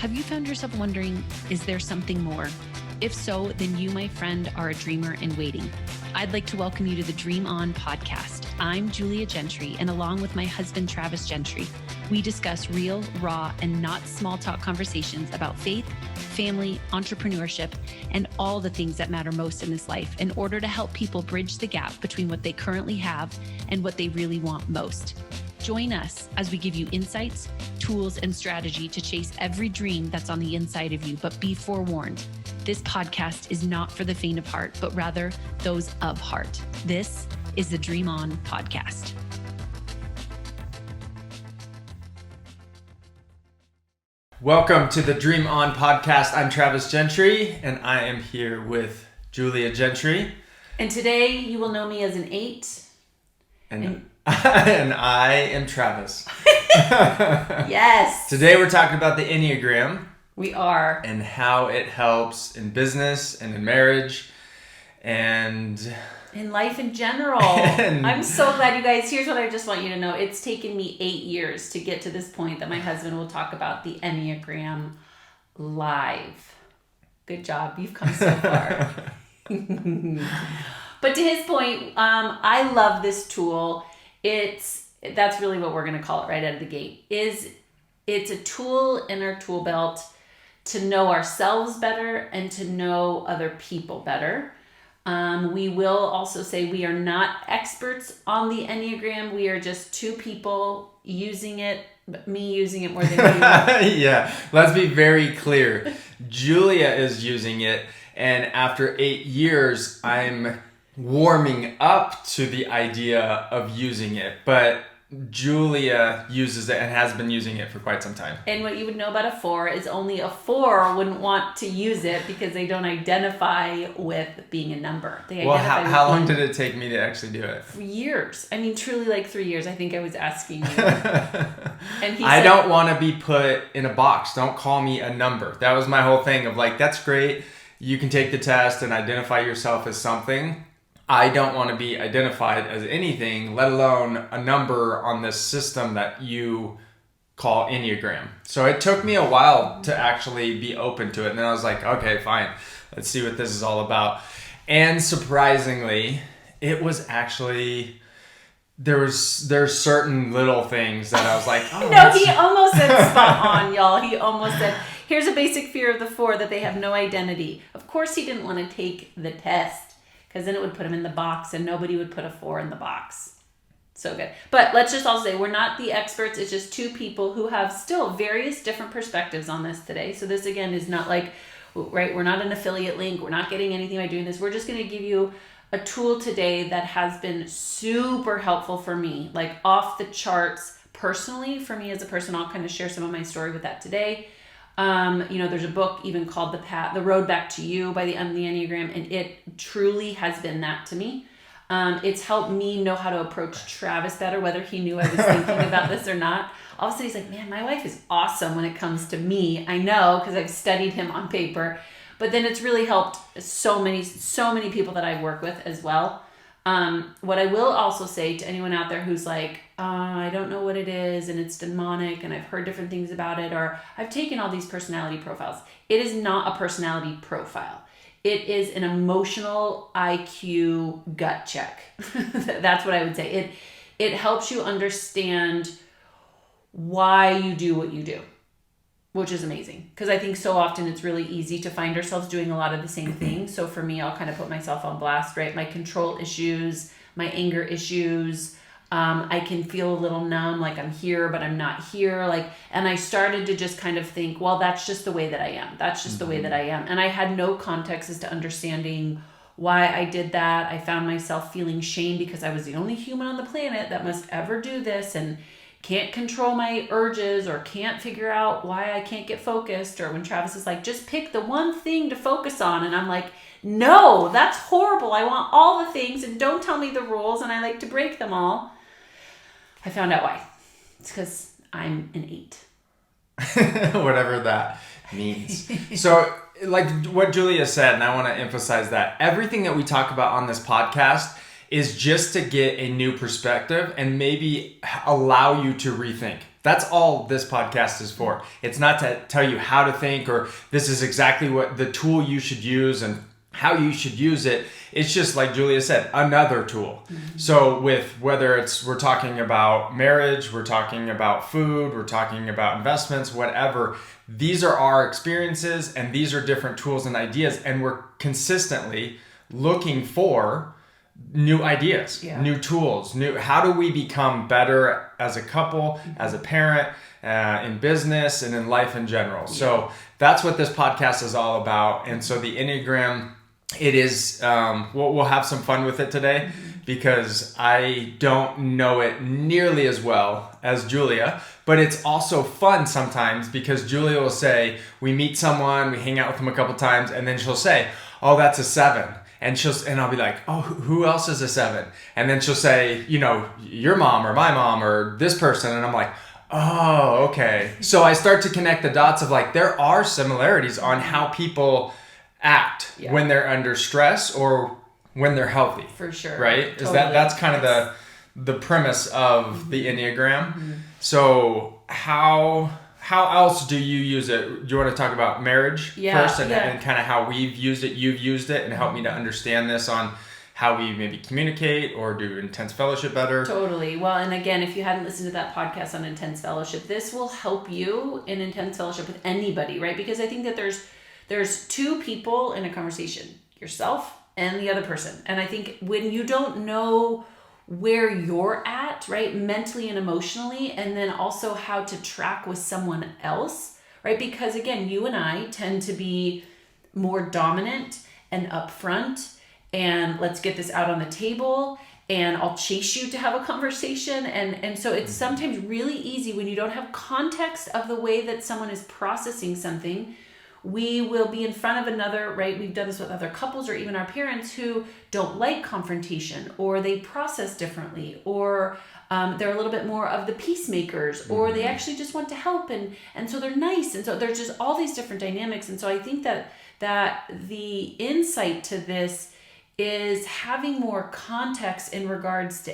Have you found yourself wondering, is there something more? If so, then you, my friend, are a dreamer in waiting. I'd like to welcome you to the Dream On podcast. I'm Julia Gentry, and along with my husband, Travis Gentry, we discuss real, raw, and not small talk conversations about faith, family, entrepreneurship, and all the things that matter most in this life in order to help people bridge the gap between what they currently have and what they really want most. Join us as we give you insights, tools, and strategy to chase every dream that's on the inside of you. But be forewarned, this podcast is not for the faint of heart, but rather those of heart. This is the Dream On podcast. Welcome to the Dream On podcast. I'm Travis Gentry, and I am here with Julia Gentry. And today you will know me as an 8. And I am Travis. Yes. Today we're talking about the Enneagram. We are. And how it helps in business and in marriage and in life in general. I'm so glad, you guys. Here's what I just want you to know. It's taken me 8 years to get to this point that my husband will talk about the Enneagram live. Good job. You've come so far. But to his point, I love this tool. That's really what we're going to call it right out of the gate. It's a tool in our tool belt to know ourselves better and to know other people better. We will also say we are not experts on the Enneagram. We are just two people using it, me using it more than you. Yeah, let's be very clear. Julia is using it, and after 8 years, I'm warming up to the idea of using it. But Julia uses it and has been using it for quite some time. And what you would know about a 4 is only a 4 wouldn't want to use it because they don't identify with being a number. How long did it take me to actually do it? For years. I mean, truly like 3 years. I think I was asking you. And I don't want to be put in a box. Don't call me a number. That was my whole thing of like, that's great. You can take the test and identify yourself as something. I don't want to be identified as anything, let alone a number on this system that you call Enneagram. So it took me a while to actually be open to it. And then I was like, okay, fine. Let's see what this is all about. And surprisingly, it was actually, there's certain little things that I was like, oh. No, he almost said spot on, y'all. He almost said, here's a basic fear of the 4, that they have no identity. Of course he didn't want to take the test, because then it would put him in the box and nobody would put a 4 in the box. So good. But let's just all say we're not the experts. It's just two people who have still various different perspectives on this today. So this, again, is not like, right, we're not an affiliate link. We're not getting anything by doing this. We're just going to give you a tool today that has been super helpful for me, like off the charts personally for me as a person. I'll kind of share some of my story with that today. There's a book even called The Road Back to You by the Enneagram, and it truly has been that to me. It's helped me know how to approach Travis better, whether he knew I was thinking about this or not. All of a sudden he's like, man, my wife is awesome when it comes to me. I know, because I've studied him on paper, but then it's really helped so many people that I work with as well. What I will also say to anyone out there who's like, I don't know what it is and it's demonic and I've heard different things about it, or I've taken all these personality profiles. It is not a personality profile. It is an emotional IQ gut check. That's what I would say. It helps you understand why you do what you do, which is amazing. Because I think so often it's really easy to find ourselves doing a lot of the same things. So for me, I'll kind of put myself on blast, right? My control issues, my anger issues. I can feel a little numb, like I'm here, but I'm not here. And I started to just kind of think, well, that's just the way that I am. That's just the way that I am. And I had no context as to understanding why I did that. I found myself feeling shame because I was the only human on the planet that must ever do this and can't control my urges or can't figure out why I can't get focused. Or when Travis is like, just pick the one thing to focus on. And I'm like, no, that's horrible. I want all the things and don't tell me the rules. And I like to break them all. I found out why. It's because I'm an 8. Whatever that means. So like what Julia said, and I want to emphasize that everything that we talk about on this podcast is just to get a new perspective and maybe allow you to rethink. That's all this podcast is for. It's not to tell you how to think or this is exactly what the tool you should use and how you should use it. It's just like Julia said, another tool. So with whether we're talking about marriage, we're talking about food, we're talking about investments, whatever, these are our experiences and these are different tools and ideas, and we're consistently looking for new ideas, new tools, how do we become better as a couple, as a parent, in business and in life in general. So that's what this podcast is all about. And so the Enneagram, it is, we'll have some fun with it today because I don't know it nearly as well as Julia, but it's also fun sometimes because Julia will say, we meet someone, we hang out with them a couple times, and then she'll say, oh, that's a 7. And I'll be like, oh, who else is a 7? And then she'll say, your mom or my mom or this person. And I'm like, oh, okay. So I start to connect the dots of like, there are similarities on how people act when they're under stress or when they're healthy. For sure. Right? Totally. That's kind of the premise of the Enneagram. So how else do you use it? Do you want to talk about marriage first and kind of how we've used it, you've used it, and help me to understand this on how we maybe communicate or do intense fellowship better? Totally. Well, and again, if you hadn't listened to that podcast on intense fellowship, this will help you in intense fellowship with anybody, right? Because I think that there's two people in a conversation, yourself and the other person. And I think when you don't know where you're at, right, mentally and emotionally, and then also how to track with someone else, right? Because again, you and I tend to be more dominant and upfront, and let's get this out on the table, and I'll chase you to have a conversation. And so it's sometimes really easy when you don't have context of the way that someone is processing something. We will be in front of another, right? We've done this with other couples or even our parents who don't like confrontation, or they process differently, or they're a little bit more of the peacemakers, or they actually just want to help. And so they're nice. And so there's just all these different dynamics. And so I think that the insight to this is having more context in regards to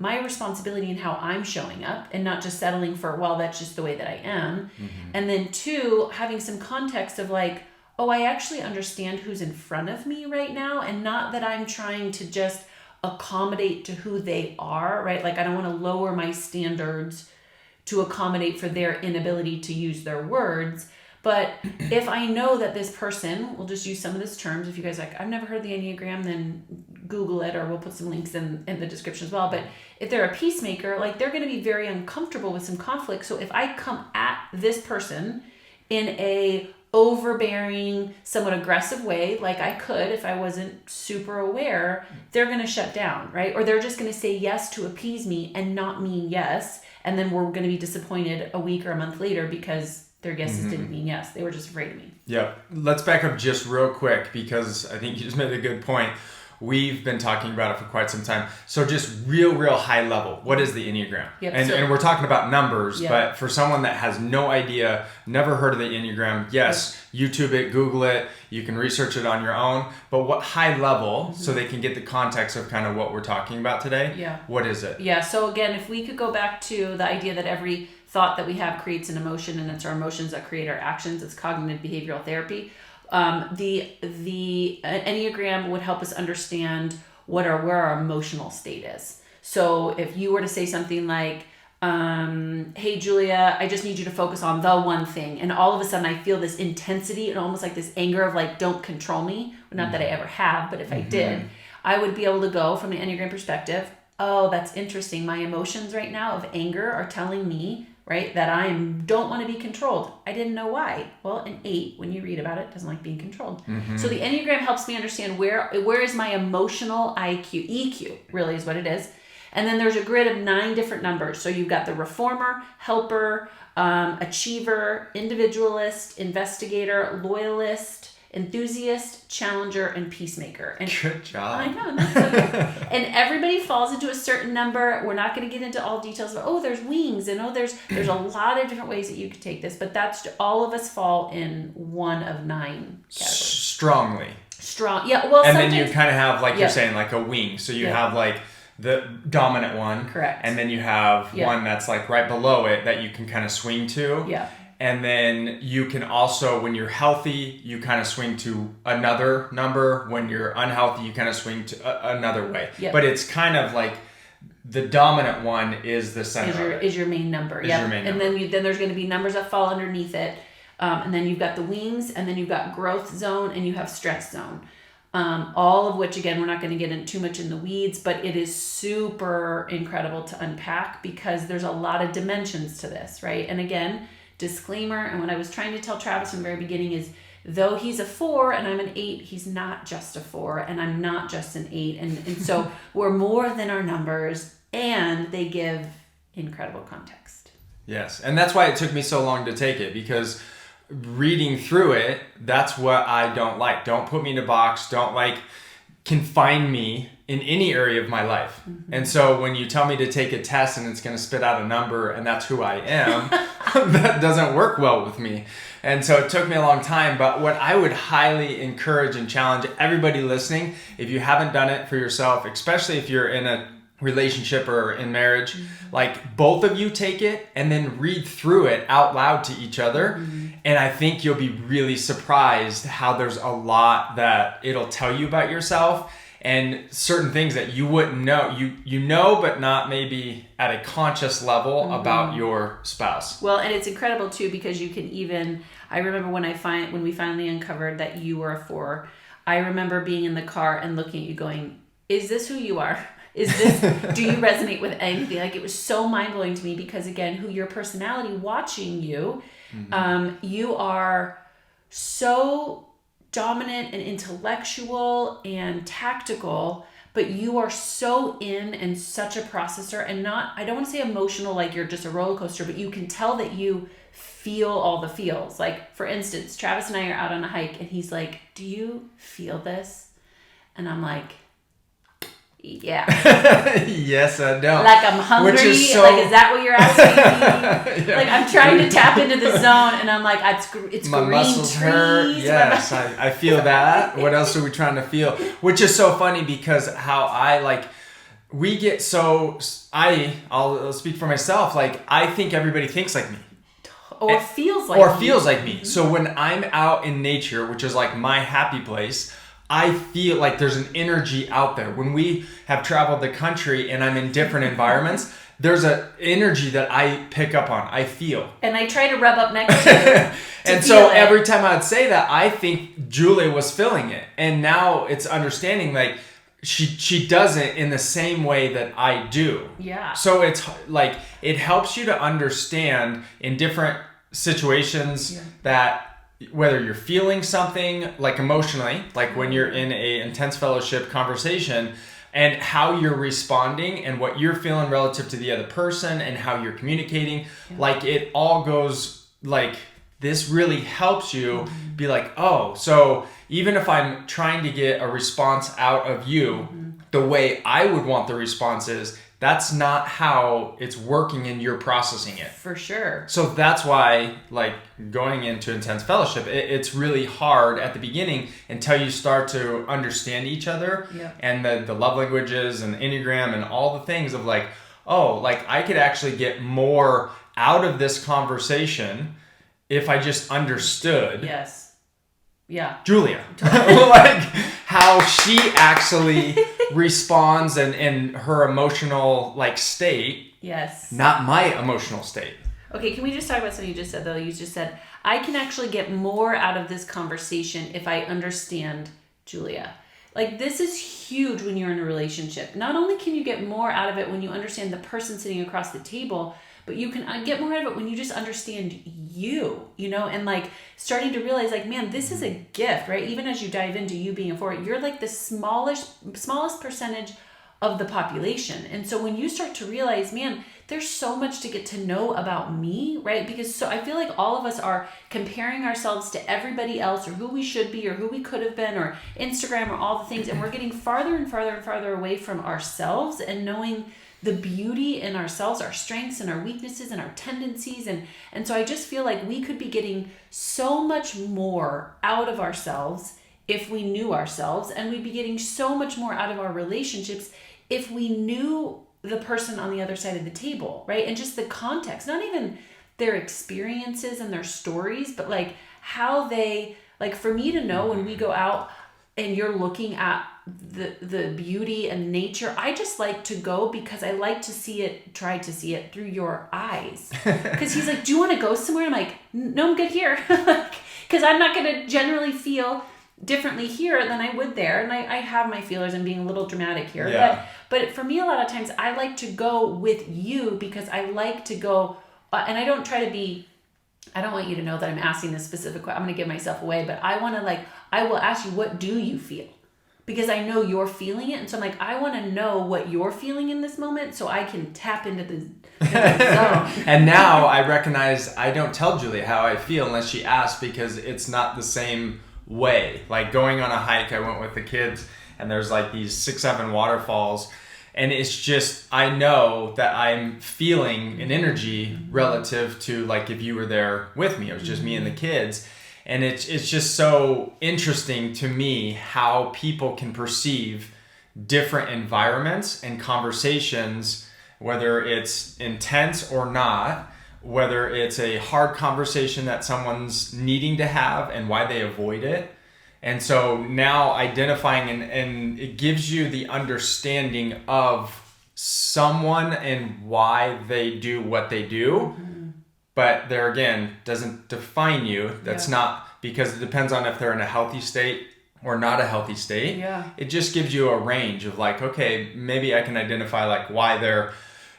my responsibility and how I'm showing up, and not just settling for, well, that's just the way that I am. And then 2, having some context of like, oh, I actually understand who's in front of me right now, and not that I'm trying to just accommodate to who they are, right? Like I don't want to lower my standards to accommodate for their inability to use their words. But if I know that this person, we'll just use some of these terms. If you guys like, I've never heard the Enneagram, then Google it, or we'll put some links in the description as well. But if they're a peacemaker, like they're going to be very uncomfortable with some conflict. So if I come at this person in a overbearing, somewhat aggressive way, like I could if I wasn't super aware, they're going to shut down, right? Or they're just going to say yes to appease me and not mean yes. And then we're going to be disappointed a week or a month later because their guesses didn't mean yes. They were just afraid of me. Yep. Let's back up just real quick because I think you just made a good point. We've been talking about it for quite some time. So just real high level, what is the Enneagram? Yep. And we're talking about numbers, but for someone that has no idea, never heard of the Enneagram, yes, YouTube it, Google it, you can research it on your own, but what high level, so they can get the context of kind of what we're talking about today, what is it? Yeah, so again, if we could go back to the idea that every thought that we have creates an emotion, and it's our emotions that create our actions, it's cognitive behavioral therapy. The Enneagram would help us understand where our emotional state is. So if you were to say something like, hey Julia, I just need you to focus on the one thing, and all of a sudden I feel this intensity and almost like this anger of like, don't control me. Not that I ever have, but if I did, I would be able to go from the Enneagram perspective, oh, that's interesting. My emotions right now of anger are telling me, right, that I don't want to be controlled. I didn't know why. Well, an 8, when you read about it, doesn't like being controlled. So the Enneagram helps me understand where is my emotional IQ, EQ really is what it is. And then there's a grid of 9 different numbers. So you've got the reformer, helper, achiever, individualist, investigator, loyalist, enthusiast, challenger, and peacemaker. And good job. I know, that's so good. And everybody falls into a certain number. We're not going to get into all details about, there's wings, and there's a lot of different ways that you could take this, but that's all of us fall in one of 9 categories. Strong. Yeah, well, and then you kind of have, like you're saying, like a wing. So you have like the dominant one. Correct. And then you have one that's like right below it that you can kind of swing to. Yeah. And then you can also, when you're healthy, you kind of swing to another number. When you're unhealthy, you kind of swing to another way. Yep. But it's kind of like the dominant one is the center. Is your main number. Is your main and number. then there's going to be numbers that fall underneath it. And then you've got the wings, and then you've got growth zone, and you have stress zone. All of which, again, we're not going to get in too much in the weeds, but it is super incredible to unpack because there's a lot of dimensions to this, right? And again, disclaimer, and what I was trying to tell Travis from the very beginning is, though he's a 4 and I'm an 8, he's not just a 4 and I'm not just an 8. And so we're more than our numbers, and they give incredible context. Yes, and that's why it took me so long to take it, because reading through it, that's what I don't like. Don't put me in a box. Don't confine me in any area of my life. Mm-hmm. And so when you tell me to take a test and it's going to spit out a number and that's who I am, that doesn't work well with me. And so it took me a long time. But what I would highly encourage and challenge everybody listening, if you haven't done it for yourself, especially if you're in a relationship or in marriage, both of you take it and then read through it out loud to each other. Mm-hmm. And I think you'll be really surprised how there's a lot that it'll tell you about yourself and certain things that you wouldn't know. You know, but not maybe at a conscious level about your spouse. Well, and it's incredible too, because you can even, I remember when we finally uncovered that you were a 4, I remember being in the car and looking at you going, is this who you are? Is this, do you resonate with anything? Like, it was so mind-blowing to me because, again, who your personality, watching you, you are so dominant and intellectual and tactical, but you are so in and such a processor, and not, I don't want to say emotional, like you're just a roller coaster, but you can tell that you feel all the feels. Like, for instance, Travis and I are out on a hike and he's like, do you feel this? And I'm like, yeah. Yes, I know. Like, I'm hungry. Is that what you're asking me? Yeah. Like, I'm trying to tap into the zone, and I'm like, it's my green muscles trees. Hurt. Yes, I feel that. What else are we trying to feel? Which is so funny because we get so, I'll speak for myself. Like, I think everybody thinks like me. Or feels like me. Mm-hmm. So when I'm out in nature, which is like my happy place, I feel like there's an energy out there. When we have traveled the country and I'm in different environments, there's an energy that I pick up on. I feel. And I try to rub up next to you. And so every time I would say that, I think Julia was feeling it. And now it's understanding, like, she does it in the same way that I do. Yeah. So it's like, it helps you to understand in different situations that whether you're feeling something, like emotionally, like when you're in a intense fellowship conversation, and how you're responding and what you're feeling relative to the other person and how you're communicating, like, it all goes, like, this really helps you be like, oh, so even if I'm trying to get a response out of you, the way I would want the response is, that's not how it's working and you're processing it. For sure. So that's why, like, going into intense fellowship, it's really hard at the beginning until you start to understand each other and the love languages and Enneagram and all the things of like, oh, like, I could actually get more out of this conversation if I just understood. Yes. Yeah. Julia. Like, how she actually responds and her emotional, like, state. Yes. Not my emotional state. Okay, can we just talk about something you just said, though? You just said, I can actually get more out of this conversation if I understand Julia. Like, this is huge when you're in a relationship. Not only can you get more out of it when you understand the person sitting across the table, but you can get more out of it when you just understand you, and like starting to realize, like, man, this is a gift, right? Even as you dive into you being a 4, you're like the smallest percentage of the population. And so when you start to realize, man, there's so much to get to know about me, right? Because I feel like all of us are comparing ourselves to everybody else, or who we should be, or who we could have been, or Instagram, or all the things. And we're getting farther and farther and farther away from ourselves and knowing the beauty in ourselves, our strengths and our weaknesses and our tendencies. And so I just feel like we could be getting so much more out of ourselves if we knew ourselves, and we'd be getting so much more out of our relationships if we knew the person on the other side of the table, right? And just the context, not even their experiences and their stories, but like how they, like for me to know when we go out and you're looking at the beauty and nature, I just like to go because I like to try to see it through your eyes. Because he's like, do you want to go somewhere? I'm like, no, I'm good here. Because I'm not going to generally feel differently here than I would there. And I have my feelers and being a little dramatic here. Yeah. But for me, a lot of times I like to go with you because I like to go, and I don't try to be, I don't want you to know that I'm asking this specific question. I'm going to give myself away, but I want to I will ask you, what do you feel? Because I know you're feeling it. And so I'm like, I want to know what you're feeling in this moment so I can tap into the zone. And now I recognize I don't tell Julia how I feel unless she asks, because it's not the same way. Like going on a hike, I went with the kids and there's like these 6-7 waterfalls. And it's just, I know that I'm feeling an energy relative to like if you were there with me. It was just me and the kids. And it's just so interesting to me how people can perceive different environments and conversations, whether it's intense or not, whether it's a hard conversation that someone's needing to have and why they avoid it. And so now identifying and it gives you the understanding of someone and why they do what they do. Mm-hmm. But there again, doesn't define you. That's not, because it depends on if they're in a healthy state or not a healthy state. Yeah. It just gives you a range of like, okay, maybe I can identify like why they're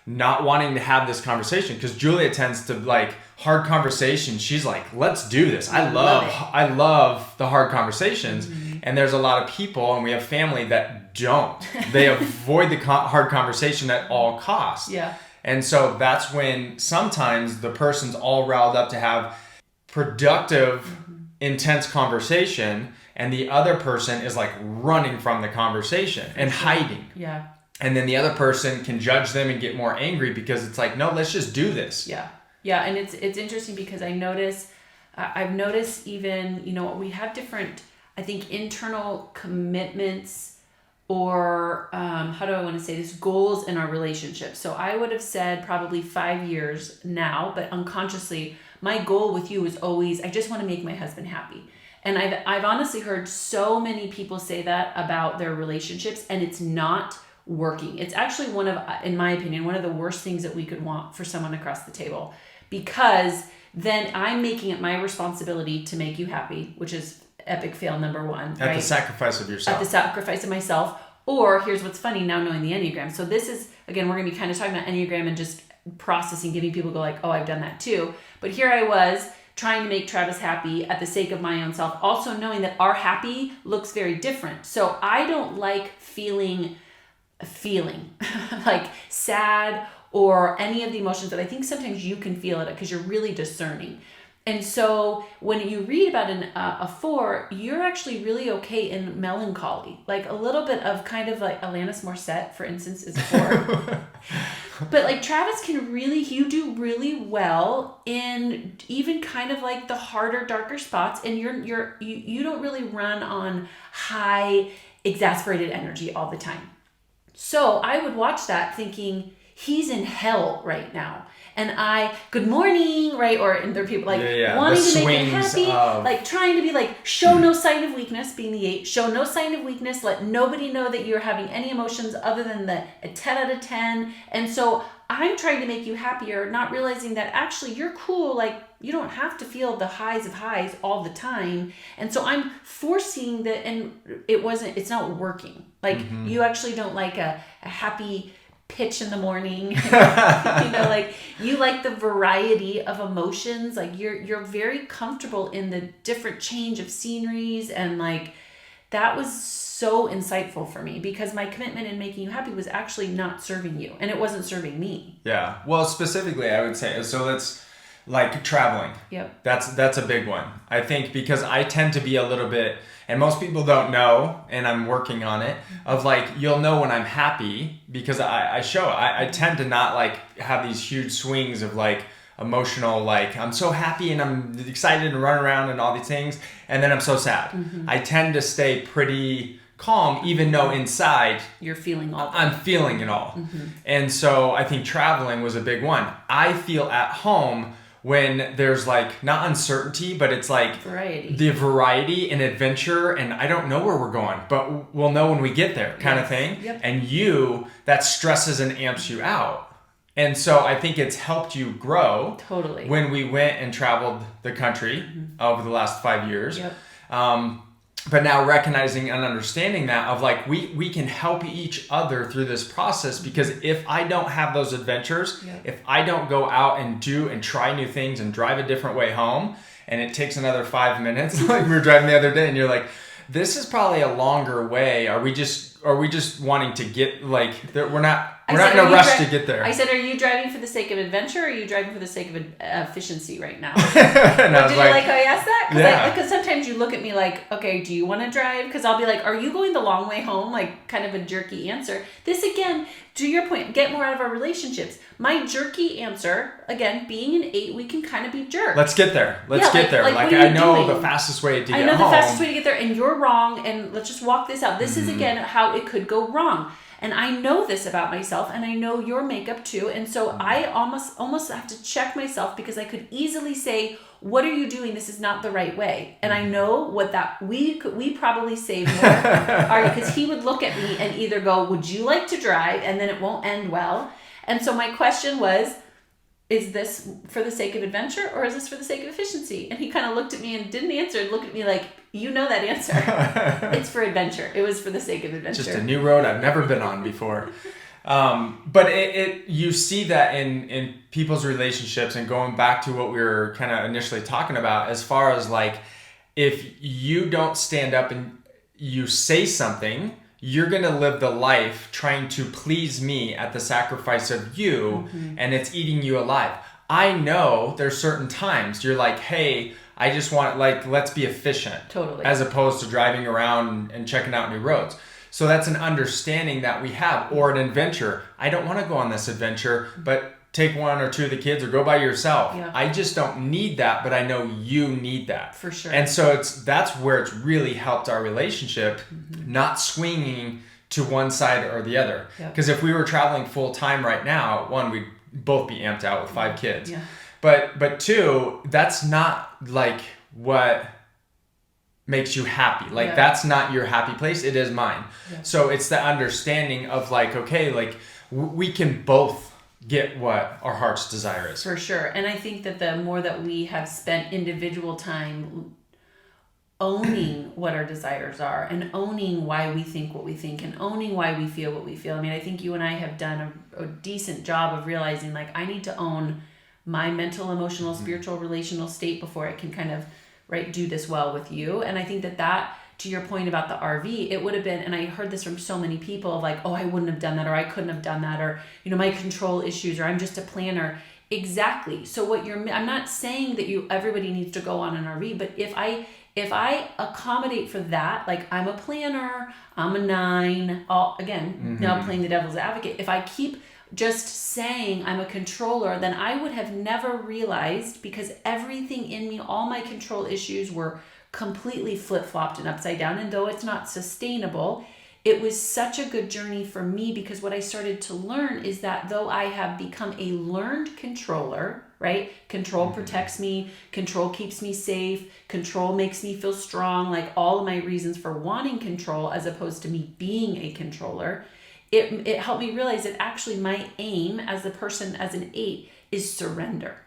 not wanting to have this conversation. Because Julia tends to like hard conversations. She's like, let's do this. I love the hard conversations. Mm-hmm. And there's a lot of people, and we have family that don't. They avoid the hard conversation at all costs. Yeah. And so that's when sometimes the person's all riled up to have productive, intense conversation, and the other person is like running from the conversation and hiding. Yeah. And then the other person can judge them and get more angry because it's like, no, let's just do this. Yeah. Yeah. And it's interesting because I've noticed even, we have different, I think, internal commitments or how do I want to say this, goals in our relationship. So I would have said probably 5 years now, but unconsciously, my goal with you is always, I just want to make my husband happy. And I've honestly heard so many people say that about their relationships, and it's not working. It's actually in my opinion, one of the worst things that we could want for someone across the table, because then I'm making it my responsibility to make you happy, which is epic fail number one. At the sacrifice of yourself. At the sacrifice of myself. Or here's what's funny now knowing the Enneagram. So this is, again, we're going to be kind of talking about Enneagram and just processing, giving people go like, oh, I've done that too. But here I was trying to make Travis happy at the sake of my own self, also knowing that our happy looks very different. So I don't like feeling like sad or any of the emotions that I think sometimes you can feel it because you're really discerning. And so when you read about a 4, you're actually really okay in melancholy, like a little bit of kind of like Alanis Morissette, for instance, is a 4. But like Travis you do really well in even kind of like the harder, darker spots, and you don't really run on high, exasperated energy all the time. So I would watch that thinking, he's in hell right now. And good morning, right? And there are people like wanting to make him happy, like trying to be like, show no sign of weakness, being the 8, show no sign of weakness, let nobody know that you're having any emotions other than a 10 out of 10. And so I'm trying to make you happier, not realizing that actually you're cool, like you don't have to feel the highs of highs all the time. And so I'm forcing that, and it's not working. Like you actually don't like a happy pitch in the morning, like you like the variety of emotions, like you're very comfortable in the different change of sceneries, and like that was so insightful for me because my commitment in making you happy was actually not serving you, and it wasn't serving me. Yeah. Well, specifically I would say, so let's like traveling. Yep. That's a big one. I think because I tend to be a little bit, and most people don't know, and I'm working on it, of like, you'll know when I'm happy because I tend to not like have these huge swings of like emotional, like I'm so happy and I'm excited and run around and all these things, and then I'm so sad. Mm-hmm. I tend to stay pretty calm, even though inside you're feeling all I'm feeling it all. And so I think traveling was a big one. I feel at home when there's like not uncertainty, but it's like the variety and adventure, and I don't know where we're going, but we'll know when we get there kind of thing. Yep. And that stresses and amps you out. And so I think it's helped you grow when we went and traveled the country over the last 5 years. Yep. But now recognizing and understanding that of like, we can help each other through this process, because if I don't have those adventures, if I don't go out and do and try new things and drive a different way home, and it takes another 5 minutes, like we were driving the other day and you're like, this is probably a longer way. Are we just wanting to get like, we're not in a rush to get there. I said, are you driving for the sake of adventure, or are you driving for the sake of efficiency right now? And did you like how I asked that? Yeah. Because sometimes you look at me like, okay, do you want to drive? Because I'll be like, are you going the long way home? Like kind of a jerky answer. This again, to your point, get more out of our relationships. My jerky answer, again, being an 8, we can kind of be jerks. Let's get there. Let's get there. Like I know doing? The fastest way to get home. I know the fastest way to get there, and you're wrong, and let's just walk this out. This is, again, how it could go wrong. And I know this about myself, and I know your makeup too. And so I almost have to check myself, because I could easily say, what are you doing? This is not the right way. And I know what that we probably say more, because he would look at me and either go, would you like to drive? And then it won't end well. And so my question was, is this for the sake of adventure, or is this for the sake of efficiency? And he kind of looked at me and didn't answer, and looked at me like, you know that answer. It's for adventure. It was for the sake of adventure. Just a new road I've never been on before. But you see that in people's relationships, and going back to what we were kind of initially talking about, as far as like, if you don't stand up and you say something, you're going to live the life trying to please me at the sacrifice of you, and it's eating you alive. I know there's certain times you're like, hey, I just want, like, let's be efficient. Totally. As opposed to driving around and checking out new roads. So that's an understanding that we have. Or an adventure. I don't want to go on this adventure, but take 1 or 2 of the kids or go by yourself. Yeah. I just don't need that, but I know you need that. For sure. And so that's where it's really helped our relationship, not swinging to one side or the other. Because if we were traveling full time right now, 1, we'd both be amped out with 5 kids. Yeah. But 2, that's not like what makes you happy. Like that's not your happy place. It is mine. Yeah. So it's the understanding of like, okay, like we can both get what our heart's desire is. For sure. And I think that the more that we have spent individual time owning what our desires are, and owning why we think what we think, and owning why we feel what we feel. I mean, I think you and I have done a decent job of realizing, like, I need to own my mental, emotional, spiritual, relational state before I can kind of, do this well with you. And I think that to your point about the RV, it would have been, and I heard this from so many people of like, oh, I wouldn't have done that, or I couldn't have done that, or, my control issues, or I'm just a planner. Exactly. So I'm not saying that everybody needs to go on an RV, but if I accommodate for that, like I'm a planner, I'm a 9, now playing the devil's advocate. If I keep just saying I'm a controller, then I would have never realized, because everything in me, all my control issues were completely flip-flopped and upside down. And though it's not sustainable, it was such a good journey for me, because what I started to learn is that though I have become a learned controller, right? Control protects me, control keeps me safe, control makes me feel strong, like all of my reasons for wanting control as opposed to me being a controller. It helped me realize that actually my aim as a person, as an 8, is surrender.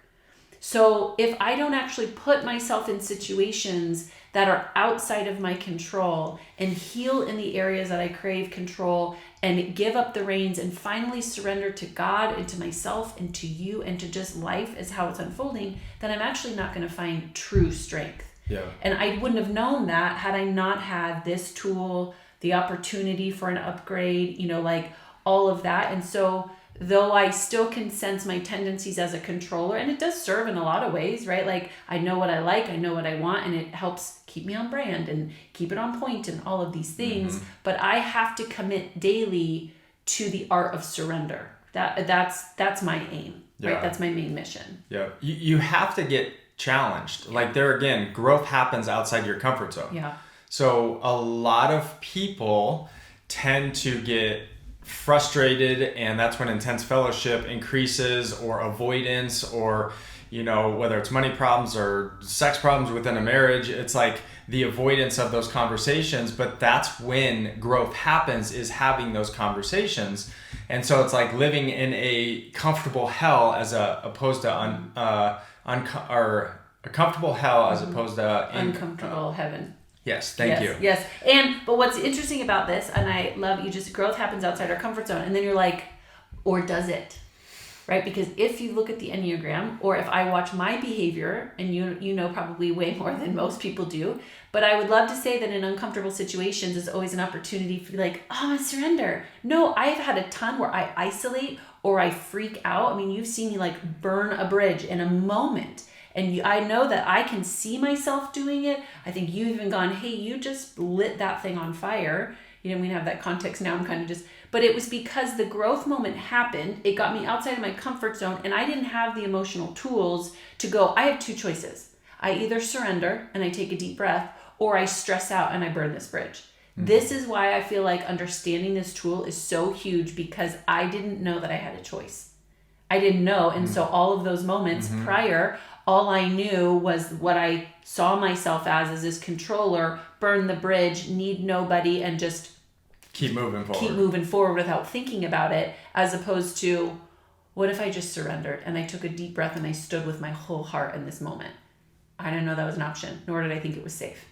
So if I don't actually put myself in situations that are outside of my control and heal in the areas that I crave control and give up the reins and finally surrender to God and to myself and to you and to just life as how it's unfolding, then I'm actually not going to find true strength. Yeah. And I wouldn't have known that had I not had this tool, the opportunity for an upgrade, like all of that. And so though I still can sense my tendencies as a controller, and it does serve in a lot of ways, right? Like I know what I like, I know what I want, and it helps keep me on brand and keep it on point and all of these things. But I have to commit daily to the art of surrender. That's my aim, right? That's my main mission. Yeah. You have to get challenged. Like there again, growth happens outside your comfort zone. Yeah. So a lot of people tend to get frustrated, and that's when intense fellowship increases, or avoidance, or whether it's money problems or sex problems within a marriage, it's like the avoidance of those conversations. But that's when growth happens, is having those conversations. And so it's like living in a comfortable hell opposed to a comfortable hell as opposed to uncomfortable heaven. Yes, thank you. Yes. But what's interesting about this, and I love growth happens outside our comfort zone, and then you're like, or does it? Right? Because if you look at the Enneagram, or if I watch my behavior, and you know probably way more than most people do, but I would love to say that in uncomfortable situations is always an opportunity for like, oh, surrender. No, I've had a ton where I isolate or I freak out. I mean, you've seen me like burn a bridge in a moment. And I know that I can see myself doing it. I think you've even gone, hey, you just lit that thing on fire. We have that context now. I'm kind of but it was because the growth moment happened. It got me outside of my comfort zone, and I didn't have the emotional tools to go, I have two choices. I either surrender and I take a deep breath, or I stress out and I burn this bridge. Mm-hmm. This is why I feel like understanding this tool is so huge, because I didn't know that I had a choice. I didn't know. And so all of those moments prior, all I knew was what I saw myself as this controller, burn the bridge, need nobody, and just keep moving forward without thinking about it, as opposed to, what if I just surrendered and I took a deep breath and I stood with my whole heart in this moment? I didn't know that was an option, nor did I think it was safe.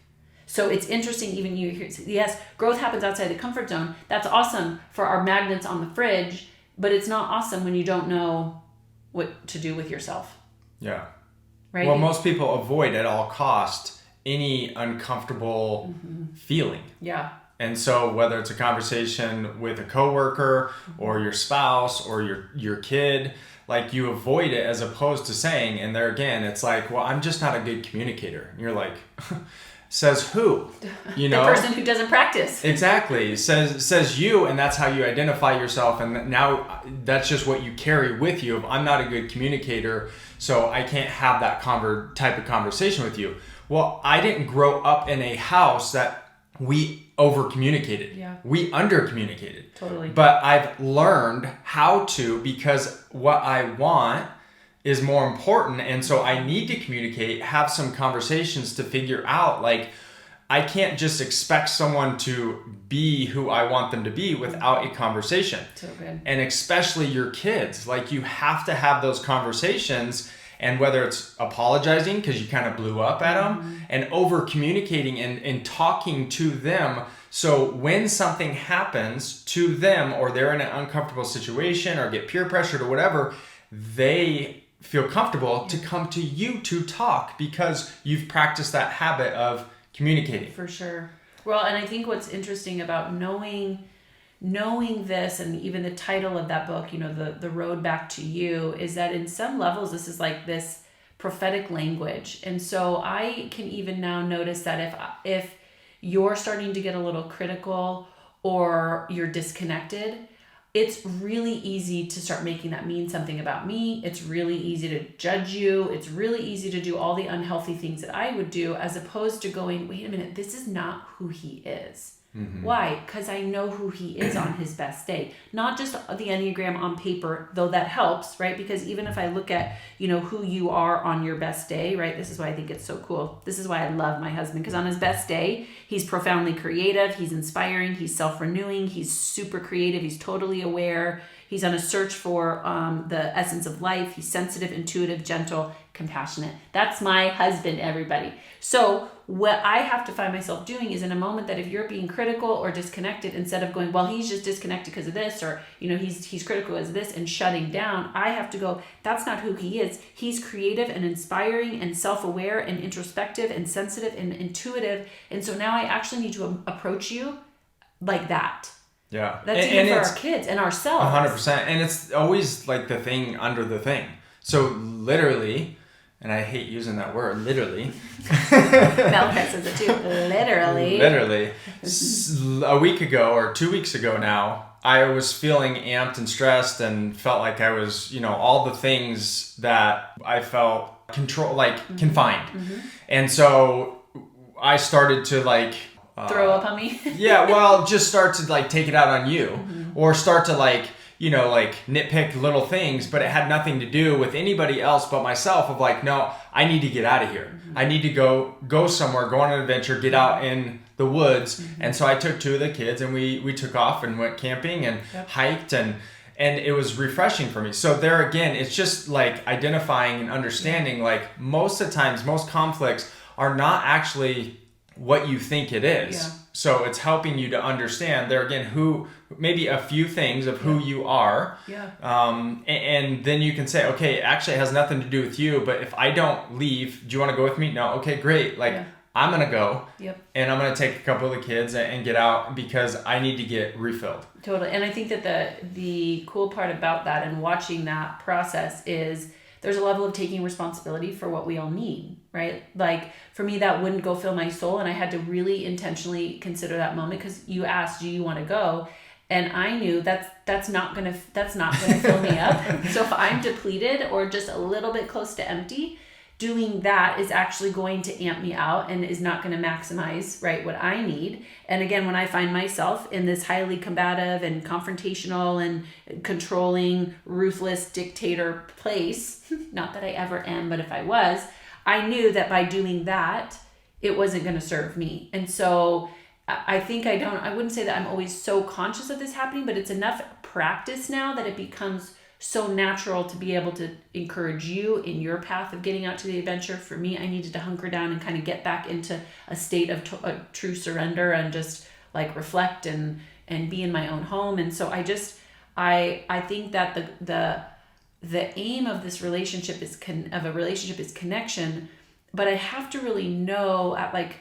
So it's interesting, even you hear, yes, growth happens outside the comfort zone. That's awesome for our magnets on the fridge, but it's not awesome when you don't know what to do with yourself. Yeah. Right? Well, most people avoid at all cost any uncomfortable feeling. Yeah. And so whether it's a conversation with a coworker or your spouse or your kid, like you avoid it, as opposed to saying, and there again, it's like, well, I'm just not a good communicator. And you're like, says who? The person who doesn't practice. Exactly. Says you, and that's how you identify yourself. And now that's just what you carry with you of, I'm not a good communicator, so I can't have that type of conversation with you. Well, I didn't grow up in a house that we over communicated. Yeah. We under communicated. Totally. But I've learned how to, because what I want is more important. And so I need to communicate, have some conversations to figure out, like, I can't just expect someone to be who I want them to be without a conversation. So good. And especially your kids, like, you have to have those conversations. And whether it's apologizing because you kind of blew up at them, and over communicating and talking to them. So when something happens to them, or they're in an uncomfortable situation or get peer pressured or whatever, they feel comfortable to come to you to talk, because you've practiced that habit of communicating. For sure. Well, and I think what's interesting about knowing this, and even the title of that book, the road back to you, is that in some levels this is like this prophetic language. And so I can even now notice that if you're starting to get a little critical or you're disconnected, it's really easy to start making that mean something about me. It's really easy to judge you. It's really easy to do all the unhealthy things that I would do, as opposed to going, wait a minute, this is not who he is. Mm-hmm. Why? Because I know who he is on his best day. Not just the Enneagram on paper, though that helps, right? Because even if I look at, who you are on your best day, right? This is why I think it's so cool. This is why I love my husband, because on his best day, he's profoundly creative, he's inspiring, he's self-renewing, he's super creative, he's totally aware, he's on a search for the essence of life, he's sensitive, intuitive, gentle, compassionate. That's my husband, everybody. So what I have to find myself doing is, in a moment that if you're being critical or disconnected, instead of going, well, he's just disconnected because of this, or, he's critical as this, and shutting down, I have to go, that's not who he is. He's creative and inspiring and self-aware and introspective and sensitive and intuitive. And so now I actually need to approach you like that. Yeah. That's even for our kids and ourselves. 100%. And it's always like the thing under the thing. So literally, and I hate using that word, literally. Malachi says it too. Literally. Literally. A week ago or 2 weeks ago now, I was feeling amped and stressed and felt like I was, all the things that I felt confined. Mm-hmm. And so I started to throw up on me. Yeah, well, just start to like take it out on you, or start to like, you know, like nitpick little things, but it had nothing to do with anybody else but myself. Of like, no, I need to get out of here. I need to go somewhere, go on an adventure, get out in the woods. And so I took 2 of the kids, and we took off and went camping and hiked, and it was refreshing for me. So there again, it's just like identifying and understanding, like most of the times, most conflicts are not actually what you think it is. Yeah. So it's helping you to understand there again, maybe a few things of who you are. Yeah. And then you can say, okay, it actually has nothing to do with you, but if I don't leave, do you want to go with me? No. Okay, great. Like I'm going to go and I'm going to take a couple of the kids and get out because I need to get refilled. Totally. And I think that the cool part about that and watching that process is there's a level of taking responsibility for what we all need, right? Like for me, that wouldn't go fill my soul. And I had to really intentionally consider that moment because you asked, do you want to go? And I knew that's not gonna fill me up. So if I'm depleted or just a little bit close to empty, doing that is actually going to amp me out and is not going to maximize, right, what I need. And again, when I find myself in this highly combative and confrontational and controlling, ruthless dictator place, not that I ever am, but if I was, I knew that by doing that, it wasn't going to serve me. And so I think I wouldn't say that I'm always so conscious of this happening, but it's enough practice now that it becomes so natural to be able to encourage you in your path of getting out to the adventure. For me, I needed to hunker down and kind of get back into a state of true surrender and just like reflect and be in my own home. And so I think that the aim of this relationship is connection, but I have to really know at like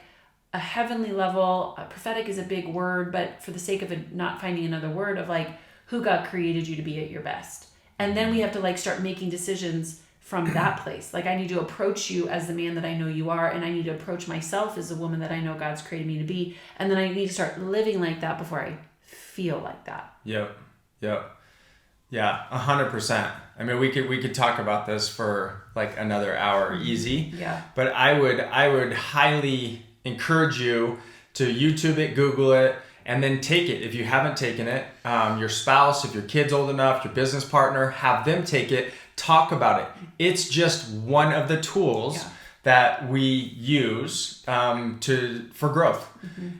a heavenly level. Prophetic is a big word, but for the sake of it, not finding another word of like who God created you to be at your best. And then we have to like start making decisions from that place. Like I need to approach you as the man that I know you are, and I need to approach myself as the woman that I know God's created me to be. And then I need to start living like that before I feel like that. Yep. Yeah, 100%. I mean, we could talk about this for like another hour, easy. Yeah. But I would highly encourage you to YouTube it, Google it, and then take it. If you haven't taken it, your spouse, if your kid's old enough, your business partner, have them take it, talk about it. It's just one of the tools that we use for growth.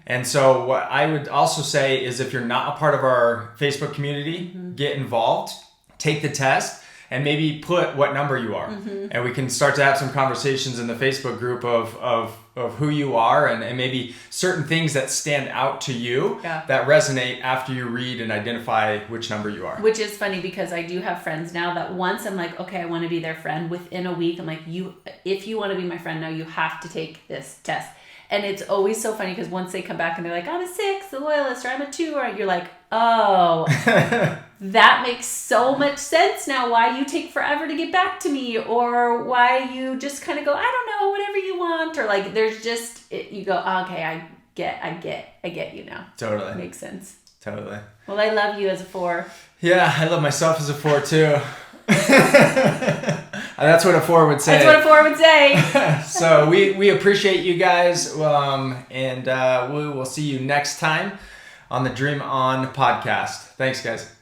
And so what I would also say is if you're not a part of our Facebook community, get involved, take the test, and maybe put what number you are. And we can start to have some conversations in the Facebook group of who you are and maybe certain things that stand out to you that resonate after you read and identify which number you are. Which is funny because I do have friends now that once I'm like, okay, I want to be their friend. Within a week, I'm like, if you want to be my friend now, you have to take this test. And it's always so funny because once they come back and they're like, I'm a 6, a loyalist, or I'm a 2, or you're like, oh, that makes so much sense now why you take forever to get back to me, or why you just kind of go, I don't know, whatever you want, or like there's just, you go, okay, I get you now. Totally. Makes sense. Totally. Well, I love you as a 4. Yeah, I love myself as a 4 too. That's what a 4 would say. That's what a 4 would say. So we appreciate you guys, and we will see you next time on the Dream On podcast. Thanks, guys.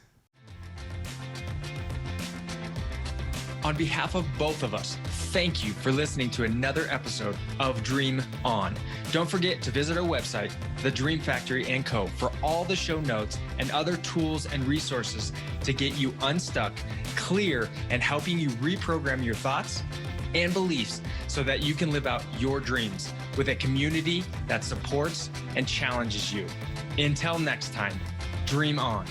On behalf of both of us, thank you for listening to another episode of Dream On. Don't forget to visit our website, The Dream Factory & Co., for all the show notes and other tools and resources to get you unstuck, clear, and helping you reprogram your thoughts and beliefs so that you can live out your dreams with a community that supports and challenges you. Until next time, dream on.